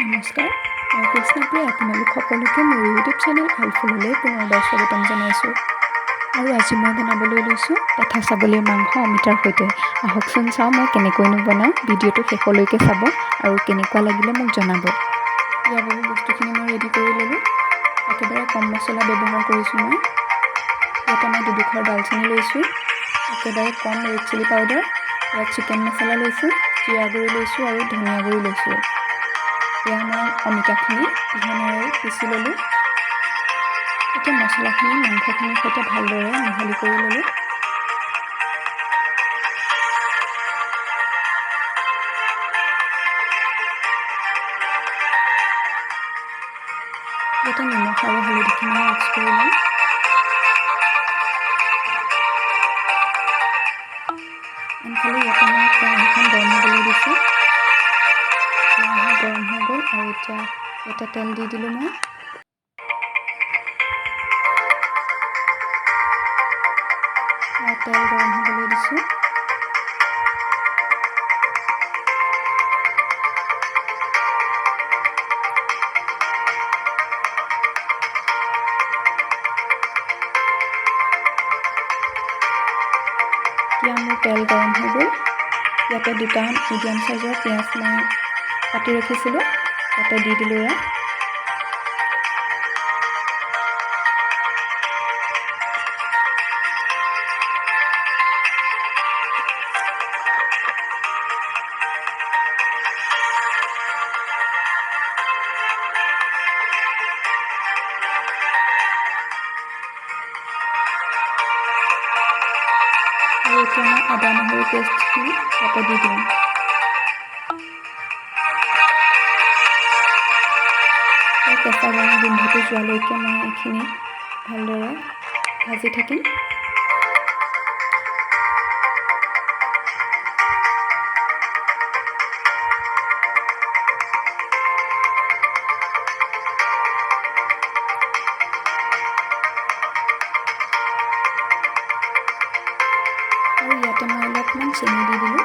নমস্কাৰ, মই কৃষ্ণপ্ৰিয়া। আপোনালোক সকলোকে মোৰ ইউটিউব চেনেল আলফুললৈ পুনৰবাৰ স্বাগতম জনাইছোঁ। আৰু আজি মই বনাবলৈ লৈছোঁ পেঠা ছাগলীৰ মাংস অমিতাৰ সৈতে। আহকচোন চাওঁ মই কেনেকৈনো বনাওঁ। ভিডিঅ'টো শেষলৈকে চাব আৰু কেনেকুৱা লাগিলে মোক জনাব। ইয়াৰ বাবে বস্তুখিনি মই ৰেডি কৰি ল'লোঁ। একেবাৰে কম মছলা ব্যৱহাৰ কৰিছোঁ মই। ইয়াতে মই 2 দালচেনি লৈছোঁ, একেবাৰে কম ৰেড চিলি পাউডাৰ, ইয়াত চিকেন মছলা লৈছোঁ, জিৰা গুড়ি লৈছোঁ আৰু ধনিয়া গুড়ি লৈছোঁ। এয়া মই অমিতাখিনি পিহনাৰে পিচি ল'লোঁ। এতিয়া মছলাখিনি মাংসখিনিৰ সৈতে ভালদৰে মিহলি কৰি ল'লোঁ। ইয়াতে নিমখ আৰু হালধিখিনি মিক্স কৰি ল'ম। আনফালে ইয়াতে মই কেৰাহীখন গৰম হ'বলৈ দিছোঁ। কেৰাহী গৰম হৈ গ'ল আৰু এতিয়া ইয়াতে তেল দি দিলোঁ মই। তেল গৰম হ'বলৈ দিছোঁ। এতিয়া মোৰ তেল গৰম হৈ গ'ল। ইয়াতে 2টা মিডিয়াম চাইজৰ পিঁয়াজ মই কাটি ৰাখিছিলোঁ, তাতে দি দিলোঁ এয়া। আৰু এতিয়া মই আদা নহৰু পেষ্টখিনি ইয়াতে দি দিম। কেঁচা গোন্ধটো যোৱালৈকে মই এইখিনি ভালদৰে ভাজি থাকিম। আৰু ইয়াতে মই অলপমান চেনি দি দিলোঁ।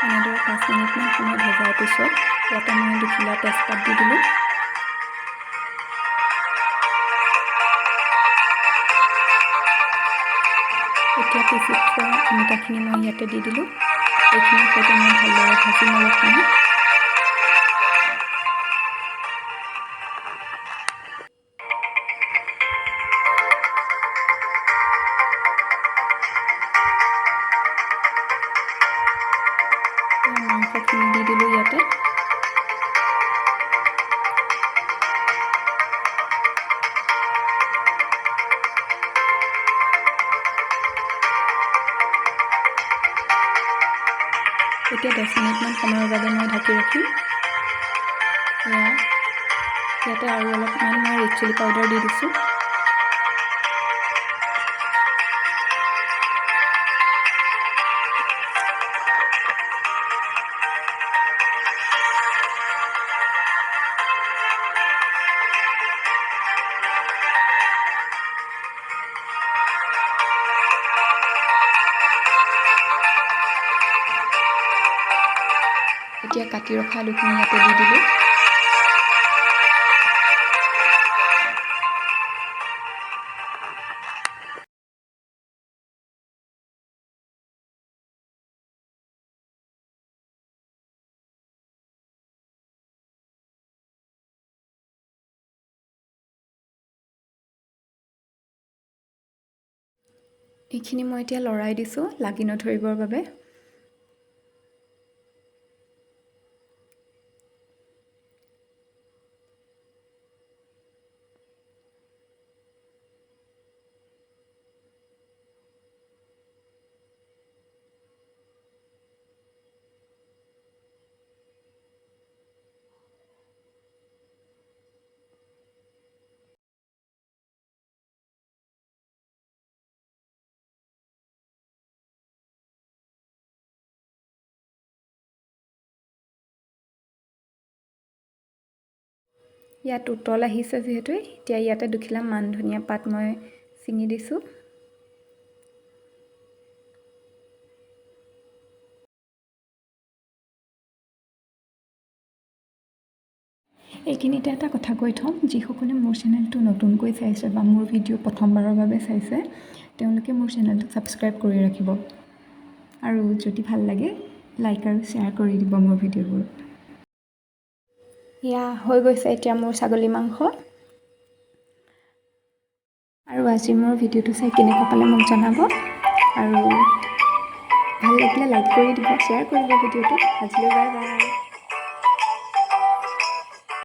এনেদৰে 5 মিনিটমান সময় ভজাৰ পিছত ইয়াতে মই 2 তেজপাত দি দিলোঁ। এতিয়া পিচি থোৱা অমিতাখিনি মই ইয়াতে দি দিলোঁ। এইখিনিৰ সৈতে মই ভালদৰে ভাজিম অলপ সময়। মাংসখিনি দি দিলোঁ ইয়াতে। এতিয়া 10 মিনিটমান সময়ৰ বাবে মই ঢাকি ৰাখিম। ইয়াতে আৰু অলপমান মই ৰেড চিলি পাউডাৰ দি দিছোঁ। এতিয়া কাটি ৰখা আলুখিনি ইয়াতে দি দিলোঁ। এইখিনি মই এতিয়া লৰাই দিছোঁ লাগি নধৰিবৰ বাবে। ইয়াত উতল আহিছে যিহেতু এতিয়া ইয়াতে দুখিলা মান ধনিয়া পাত মই ছিঙি দিছোঁ। এইখিনিতে এটা কথা কৈ থ'ম, যিসকলে মোৰ চেনেলটো নতুনকৈ চাইছে বা মোৰ ভিডিঅ' প্ৰথমবাৰৰ বাবে চাইছে তেওঁলোকে মোৰ চেনেলটো ছাবস্ক্ৰাইব কৰি ৰাখিব আৰু যদি ভাল লাগে লাইক আৰু শ্বেয়াৰ কৰি দিব মোৰ ভিডিঅ'বোৰ। এয়া হৈ গৈছে এতিয়া মোৰ ছাগলী মাংস। আৰু আজি মোৰ ভিডিঅ'টো চাই কেনেকুৱা পালে মোক জনাব আৰু ভাল লাগিলে লাইক কৰি দিব, শ্বেয়াৰ কৰিব ভিডিঅ'টো। আজিলৈ বাই বাই।